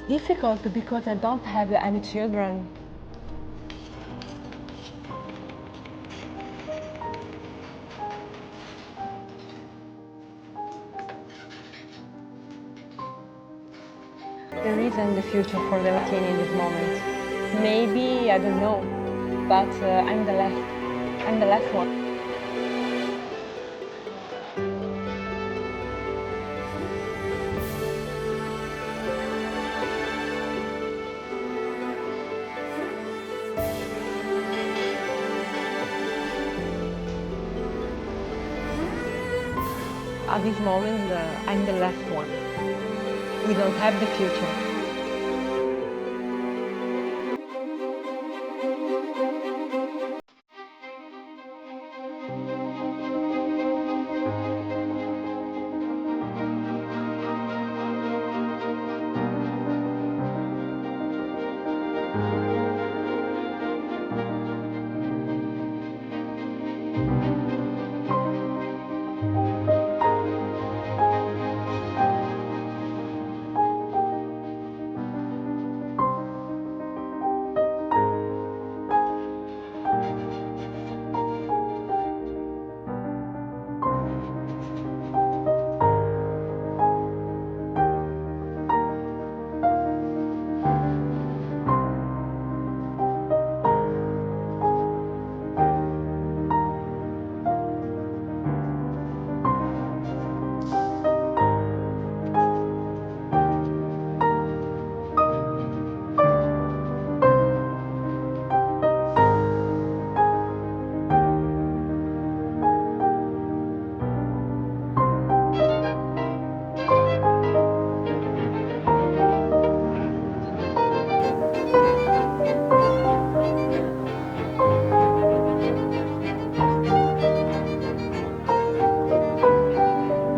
difficult because I don't have any children. There isn't the future for the Latini in this moment. Maybe, I don't know, but I'm the last one. At this moment, I'm the last one. We don't have the future.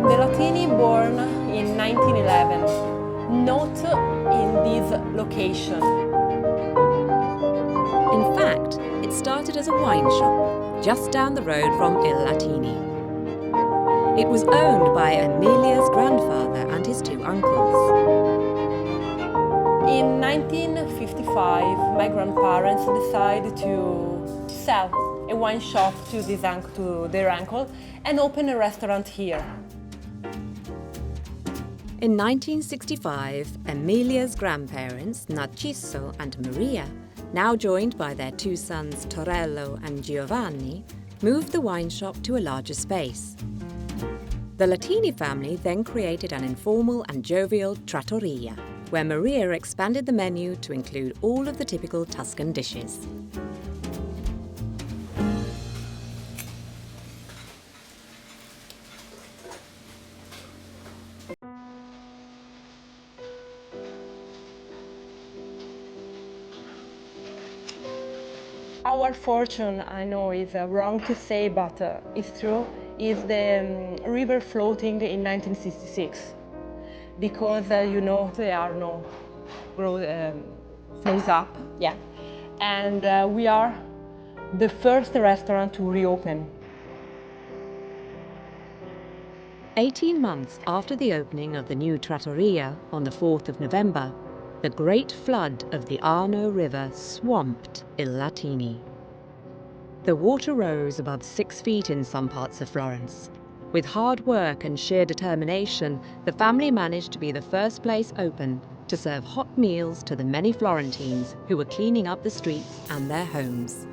The Latini born in 1911, not in this location. In fact, it started as a wine shop just down the road from Il Latini. It was owned by Amelia's grandfather and his two uncles. In 1955, my grandparents decided to sell a wine shop to their uncle and open a restaurant here. In 1965, Amelia's grandparents, Narciso and Maria, now joined by their two sons Torello and Giovanni, moved the wine shop to a larger space. The Latini family then created an informal and jovial trattoria, where Maria expanded the menu to include all of the typical Tuscan dishes. Our fortune, I know is wrong to say, but it's true, is the river floating in 1966. Because, there are no flows up, yeah. And we are the first restaurant to reopen. 18 months after the opening of the new trattoria on the 4th of November, the great flood of the Arno River swamped Il Latini. The water rose above 6 feet in some parts of Florence. With hard work and sheer determination, the family managed to be the first place open to serve hot meals to the many Florentines who were cleaning up the streets and their homes.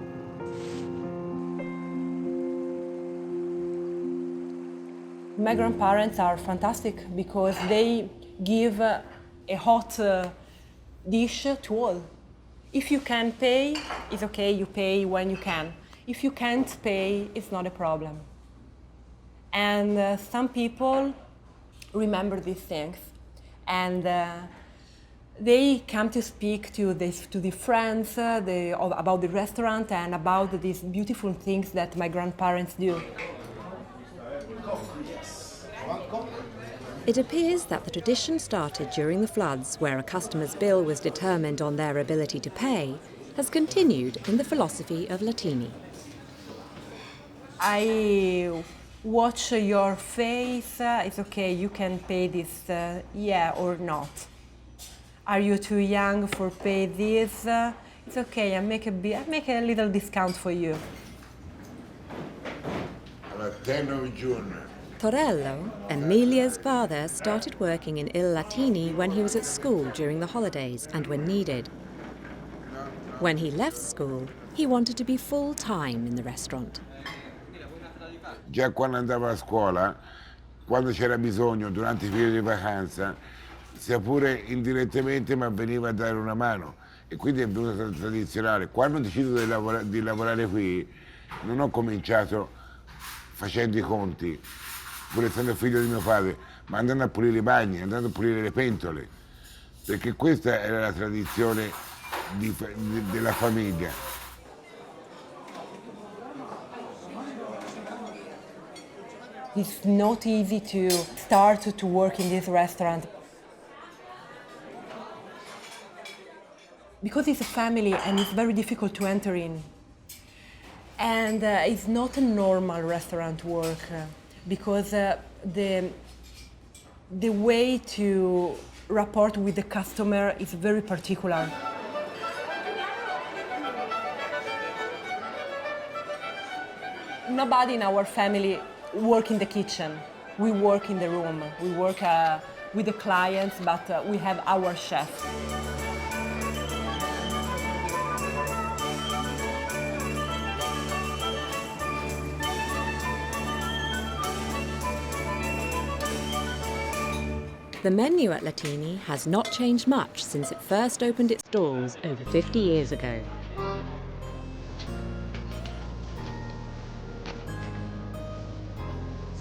My grandparents are fantastic because they give a hot dish to all. If you can pay, it's okay, you pay when you can. If you can't pay, it's not a problem. And some people remember these things, and they come to speak to the friends about the restaurant and about these beautiful things that my grandparents do. It appears that the tradition started during the floods, where a customer's bill was determined on their ability to pay, has continued in the philosophy of Latini. I watch your face, it's okay, you can pay this, yeah or not. Are you too young for pay this? It's okay, I make a little discount for you. On the 10th of June. Torello, Emilia's father, started working in Il Latini when he was at school during the holidays and when needed. When he left school, he wanted to be full-time in the restaurant. Già quando andavo a scuola, quando c'era bisogno, durante i periodi di vacanza, sia pure indirettamente mi veniva a dare una mano. E quindi è venuta tradizionale. Quando ho deciso di lavorare qui, non ho cominciato facendo i conti, pur essendo figlio di mio padre, ma andando a pulire i bagni, andando a pulire le pentole, perché questa era la tradizione della famiglia. It's not easy to start to work in this restaurant. Because it's a family and it's very difficult to enter in. And it's not a normal restaurant work because the way to rapport with the customer is very particular. Nobody in our family work in the kitchen. We work in the room. We work with the clients, but we have our chef. The menu at Latini has not changed much since it first opened its doors over 50 years ago.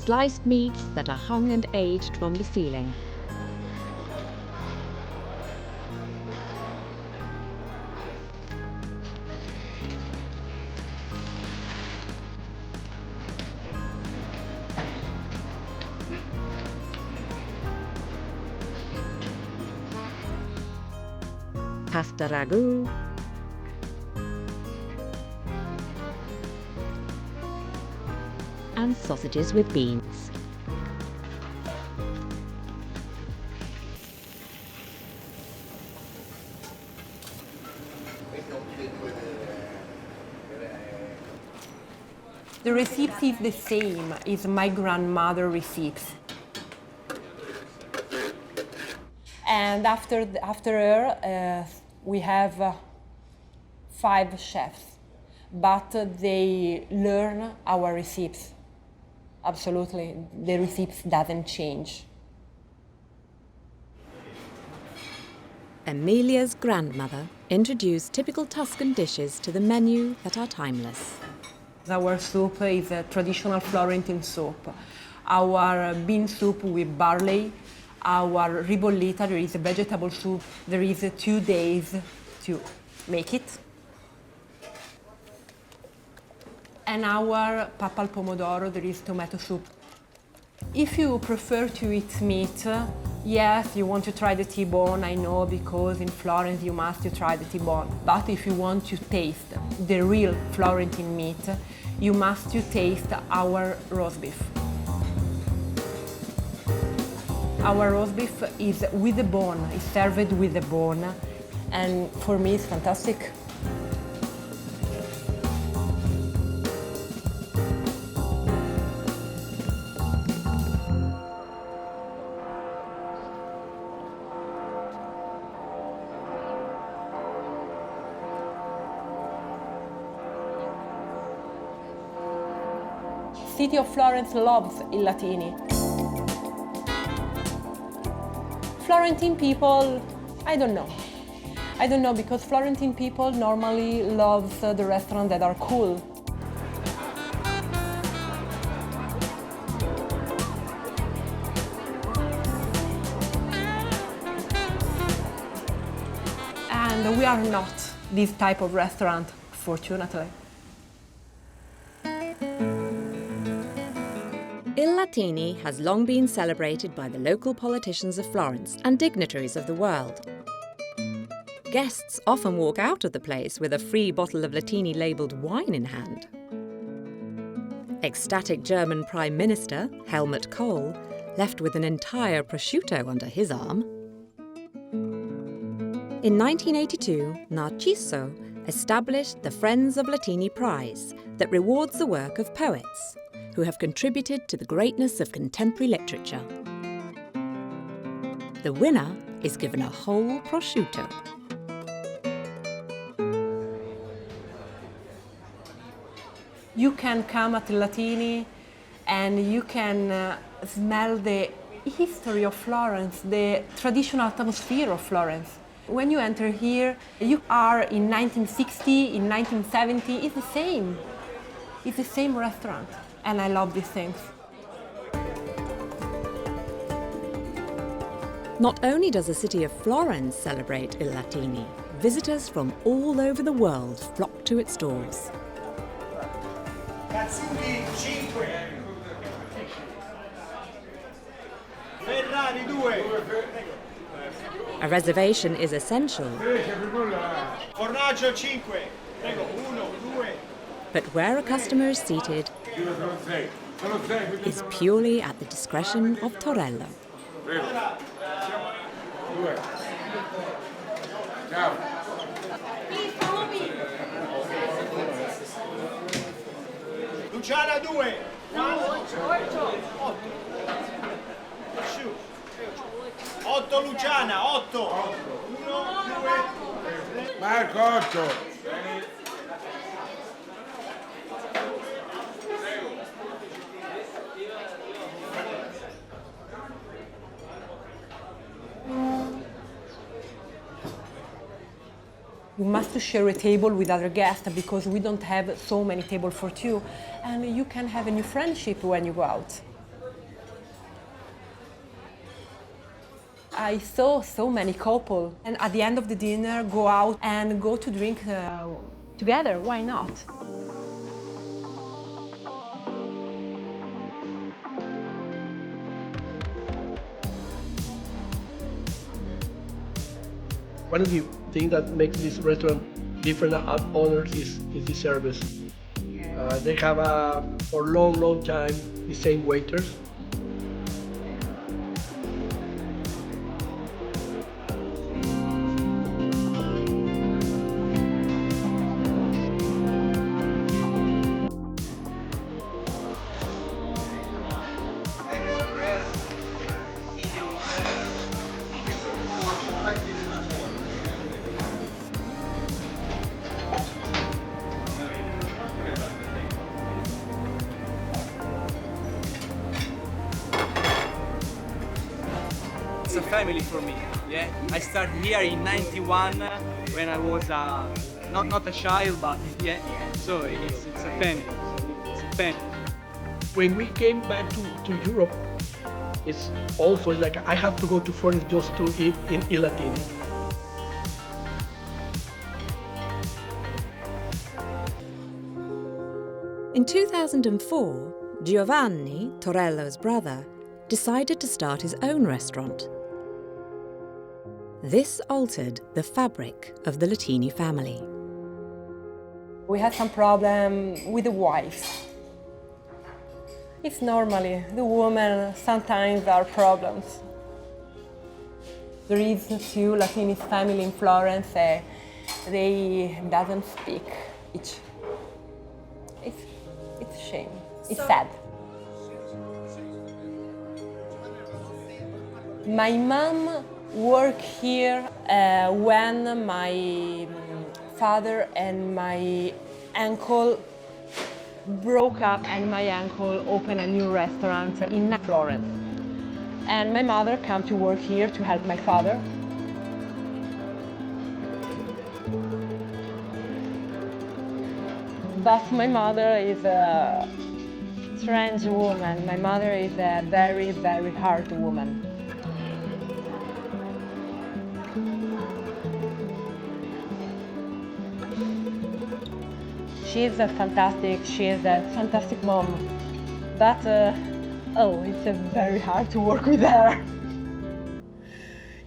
Sliced meats that are hung and aged from the ceiling. Pasta ragu, and sausages with beans. The recipe is the same as my grandmother's recipes. And after her, we have 5 chefs, but they learn our recipes. Absolutely, the recipes doesn't change. Emilia's grandmother introduced typical Tuscan dishes to the menu that are timeless. Our soup is a traditional Florentine soup. Our bean soup with barley, our ribollita, there is a vegetable soup. There is 2 days to make it. And our papal pomodoro, there is tomato soup. If you prefer to eat meat, yes, you want to try the T-bone, I know, because in Florence you must try the T-bone. But if you want to taste the real Florentine meat, you must taste our roast beef. Our roast beef is with the bone, is served with the bone, and for me it's fantastic. City of Florence loves Il Latini. Florentine people, I don't know. I don't know, because Florentine people normally love the restaurants that are cool. And we are not this type of restaurant, fortunately. Il Latini has long been celebrated by the local politicians of Florence and dignitaries of the world. Guests often walk out of the place with a free bottle of Latini labelled wine in hand. Ecstatic German Prime Minister Helmut Kohl left with an entire prosciutto under his arm. In 1982, Narciso established the Friends of Latini Prize that rewards the work of poets who have contributed to the greatness of contemporary literature. The winner is given a whole prosciutto. You can come at Il Latini and you can smell the history of Florence, the traditional atmosphere of Florence. When you enter here, you are in 1960, in 1970, it's the same. It's the same restaurant, and I love these things. Not only does the city of Florence celebrate Il Latini, visitors from all over the world flock to its doors. Prosciutti 5. Ferrari 2. A reservation is essential, Fornaggio 5. Prego, 1, 2. but where a customer is seated is purely at the discretion of Torello. Luciana 2. 8 Luciana, 8. 1, 2. Marco 8. You must share a table with other guests because we don't have so many tables for two, and you can have a new friendship when you go out. I saw so many couples, and at the end of the dinner go out and go to drink together. Why not? One of the things that makes this restaurant different than others is the service. They have for a long time the same waiters. It's a family for me. Yeah, I started here in '91 when I was not a child, but yeah. So it's a family. It's a family. When we came back to Europe, it's also like I have to go to Florence just to eat in Il Latini. In 2004, Giovanni, Torello's brother, decided to start his own restaurant. This altered the fabric of the Latini family. We had some problem with the wife. It's normally the women sometimes are problems. There is two Latini family in Florence. They doesn't speak each. It's a shame. It's sad. My mom worked here when my father and my uncle broke up and my uncle opened a new restaurant in Florence. And my mother came to work here to help my father. But my mother is a strange woman. My mother is a very, very hard woman. She is a fantastic mom. But, it's very hard to work with her.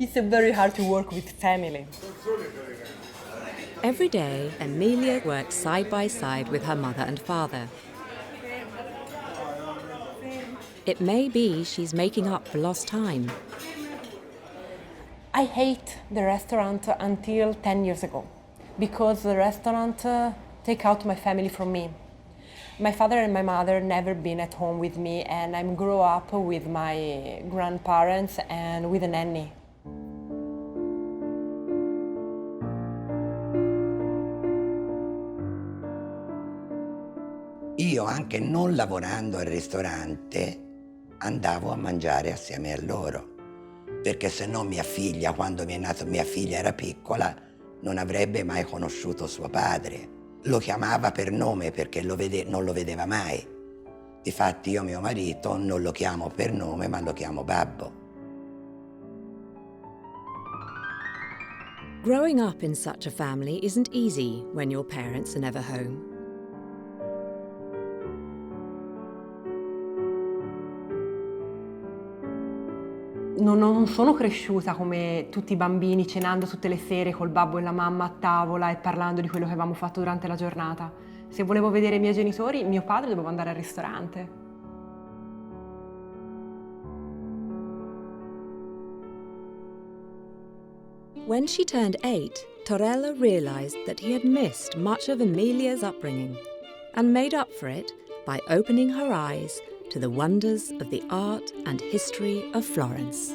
It's very hard to work with family. Every day, Amelia works side by side with her mother and father. It may be she's making up for lost time. I hate the restaurant until 10 years ago because the restaurant take out my family from me. My father and my mother never been at home with me, and I grew up with my grandparents and with a nanny. Io, anche non lavorando al ristorante, andavo a mangiare assieme a loro, perché se no mia figlia, quando mi è nata mia figlia era piccola, non avrebbe mai conosciuto suo padre. Lo chiamava per nome perché non lo vedeva mai. Difatti io mio marito non lo chiamo per nome, ma lo chiamo babbo. Growing up in such a family isn't easy when your parents are never home. Non sono cresciuta come tutti i bambini cenando tutte le sere col babbo e la mamma a tavola e parlando di quello che avevamo fatto durante la giornata. Se volevo vedere i miei genitori, mio padre dovevo andare al ristorante. When she turned 8, Torella realized that he had missed much of Emelia's upbringing and made up for it by opening her eyes to the wonders of the art and history of Florence.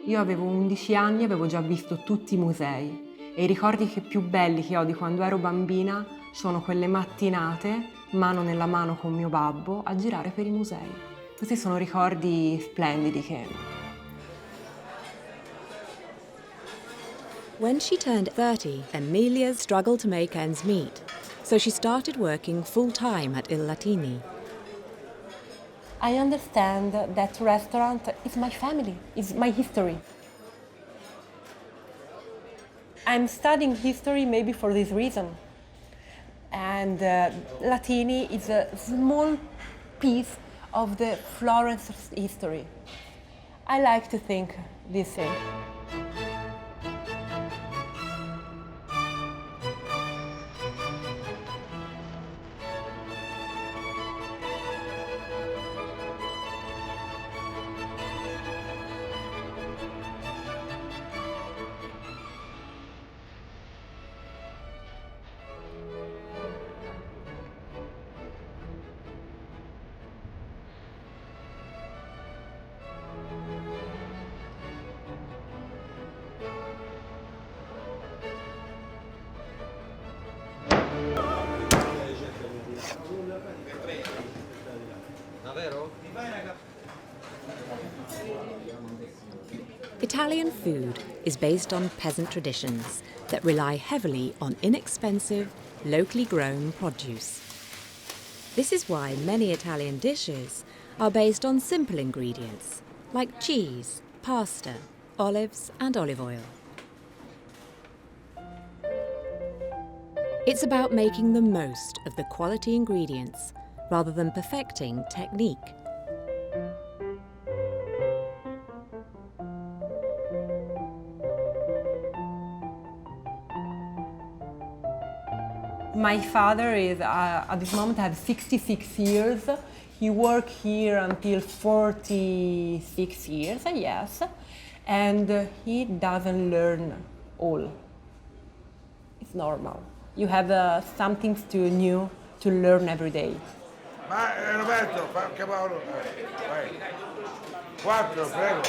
Io avevo 11 anni, avevo già visto tutti i musei e i ricordi più belli che ho di quando ero bambina sono quelle mattinate, mano nella mano con mio babbo, a girare per i musei. Questi sono ricordi splendidi che... When she turned 30, Amelia struggled to make ends meet, so she started working full-time at Il Latini. I understand that restaurant is my family, is my history. I'm studying history maybe for this reason. And Latini is a small piece of the Florence history. I like to think this thing. Italian food is based on peasant traditions that rely heavily on inexpensive, locally grown produce. This is why many Italian dishes are based on simple ingredients like cheese, pasta, olives and olive oil. It's about making the most of the quality ingredients rather than perfecting technique. My father is, at this moment, has 66 years. He worked here until 46 years, yes, and he doesn't learn all. It's normal. You have something new to learn every day. Ma Roberto, fa anche Paolo. Vai. 4, prego.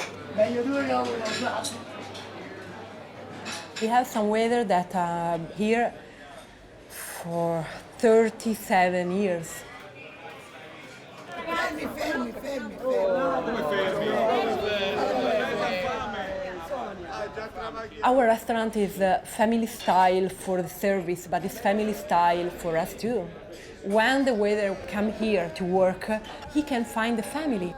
We have some weather that here for 37 years. Our restaurant is family style for the service, but it's family style for us too. When the waiter come here to work, he can find the family.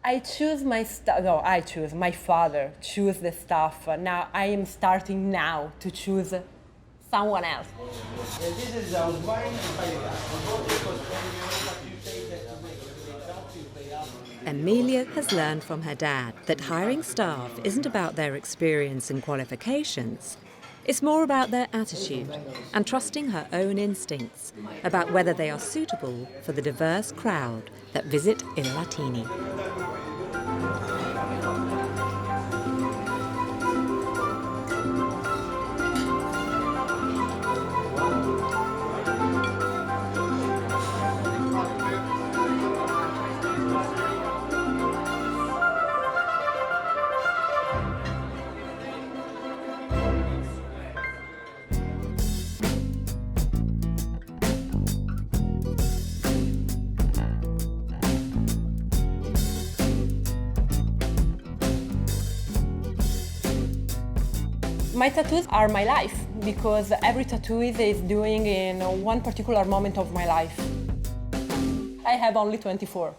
I choose my stuff. No, I choose. My father choose the stuff. Now I am starting now to choose someone else. Amelia has learned from her dad that hiring staff isn't about their experience and qualifications. It's more about their attitude and trusting her own instincts about whether they are suitable for the diverse crowd that visit Il Latini. My tattoos are my life because every tattoo is doing in one particular moment of my life. I have only 24.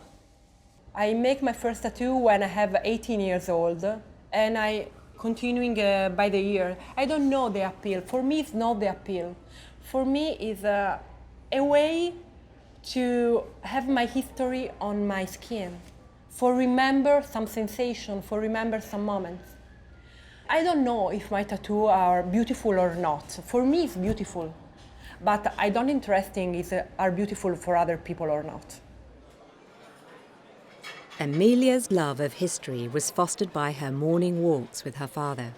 I make my first tattoo when I have 18 years old and I continuing by the year. I don't know the appeal. For me, it's not the appeal. For me, it's a way to have my history on my skin, for remember some sensation, for remember some moments. I don't know if my tattoos are beautiful or not. For me, it's beautiful, but I don't interesting if are beautiful for other people or not. Amelia's love of history was fostered by her morning walks with her father.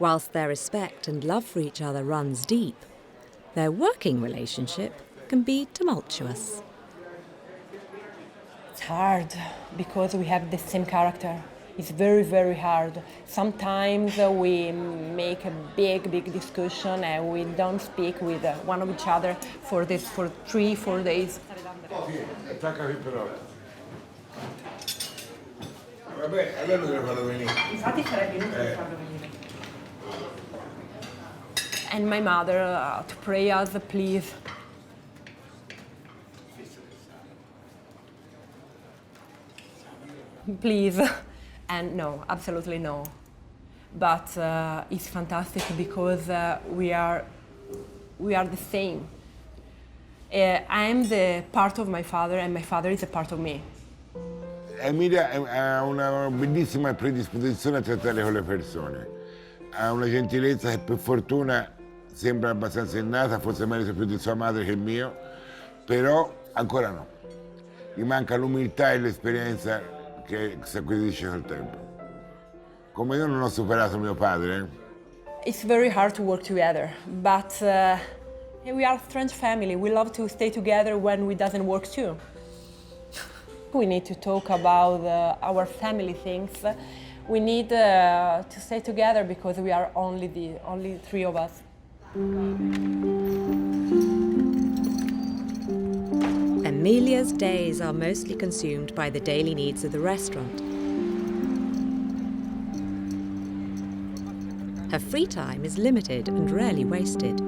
Whilst their respect and love for each other runs deep, their working relationship can be tumultuous. It's hard because we have the same character. It's very, very hard. Sometimes we make a big discussion and we don't speak with one of each other for 3-4 days. Vabbè, allora dobbiamo farlo venire. Infatti sarebbe inutile farlo venire. And my mother to pray us, please. Please. And no, absolutely no. But it's fantastic because we are the same. I am the part of my father and my father is a part of me. Emilia ha una bellissima predisposizione a trattare con le persone, ha una gentilezza che per fortuna sembra abbastanza innata, forse merita più di sua madre che il mio, però ancora no. Gli manca l'umiltà e l'esperienza che si acquisisce col tempo. Come io non ho superato mio padre. It's very hard to work together, but we are a strange family. We love to stay together when we doesn't work too. We need to talk about our family things. We need to stay together because we are only 3 of us. Amelia's days are mostly consumed by the daily needs of the restaurant. Her free time is limited and rarely wasted.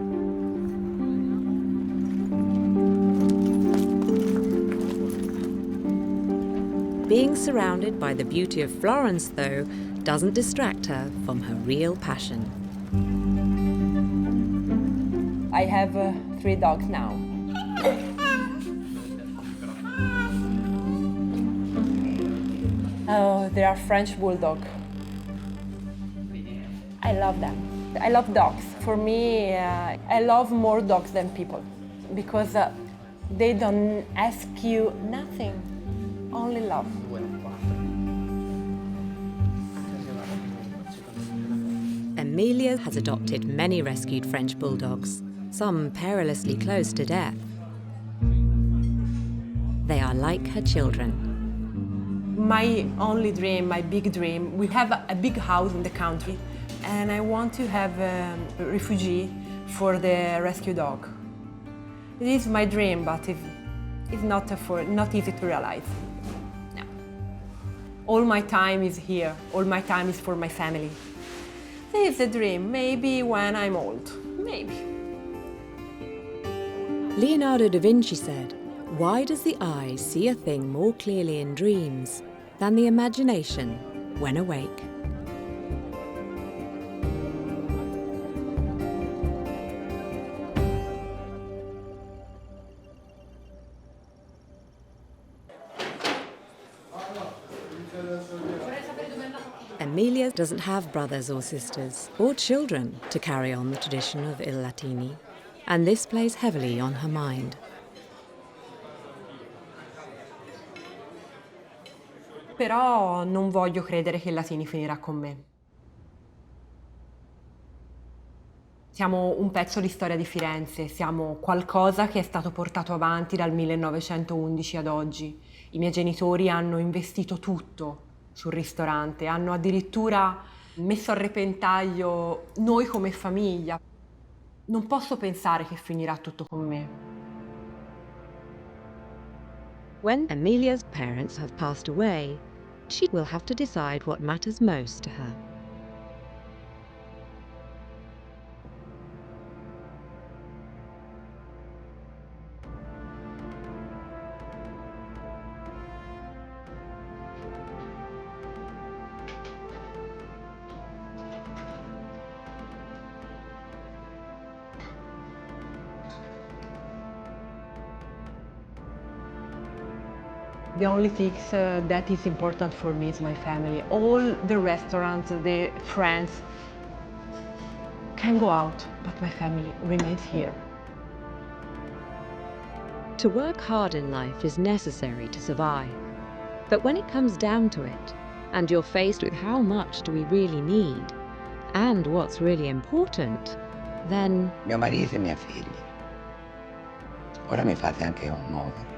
Being surrounded by the beauty of Florence, though, doesn't distract her from her real passion. I have 3 dogs now. Oh, they are French bulldog. I love them. I love dogs. For me, I love more dogs than people because they don't ask you nothing, only love. Amelia has adopted many rescued French bulldogs, some perilously close to death. They are like her children. My only dream, my big dream, we have a big house in the country and I want to have a refugee for the rescue dog. It is my dream, but it's not easy to realize. No. All my time is here, all my time is for my family. This is a dream, maybe when I'm old, maybe. Leonardo da Vinci said, "Why does the eye see a thing more clearly in dreams than the imagination when awake?" Amelia doesn't have brothers or sisters or children to carry on the tradition of Il Latini, and this plays heavily on her mind. Però non voglio credere che il Latini finirà con me. Siamo un pezzo di storia di Firenze, siamo qualcosa che è stato portato avanti dal 1911 ad oggi. I miei genitori hanno investito tutto sul ristorante, hanno addirittura messo a repentaglio noi come famiglia. Non posso pensare che finirà tutto con me. When Amelia's parents have passed away, she will have to decide what matters most to her. The only thing that is important for me is my family. All the restaurants, the friends can go out, but my family remains here. To work hard in life is necessary to survive. But when it comes down to it, and you're faced with how much do we really need, and what's really important, then Mio marito e mia figlia. Ora mi fate anche onore.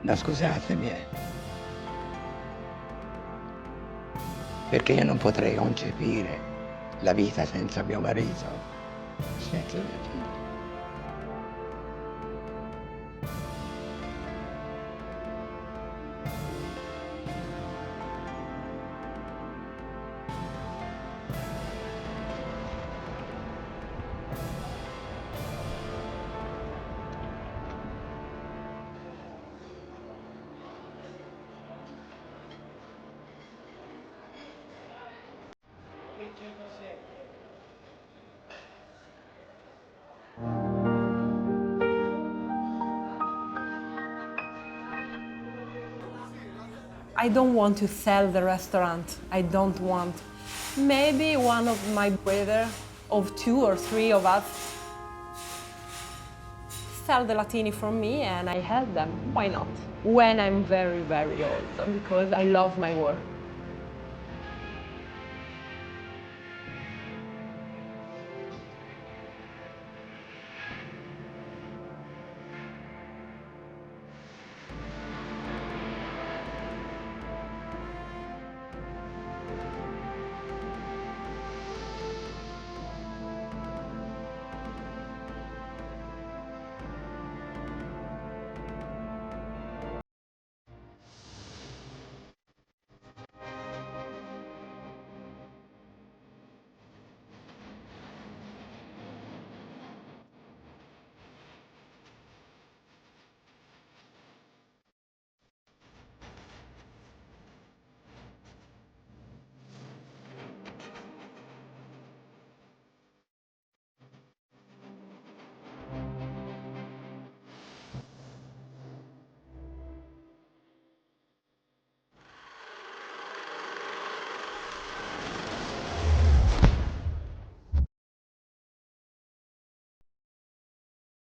No, scusatemi, perché io non potrei concepire la vita senza mio marito, senza mia figlia. I don't want to sell the restaurant. I don't want. Maybe one of my brother, of 2 or 3 of us, sell the Latini from me and I help them. Why not? When I'm very, very old, because I love my work.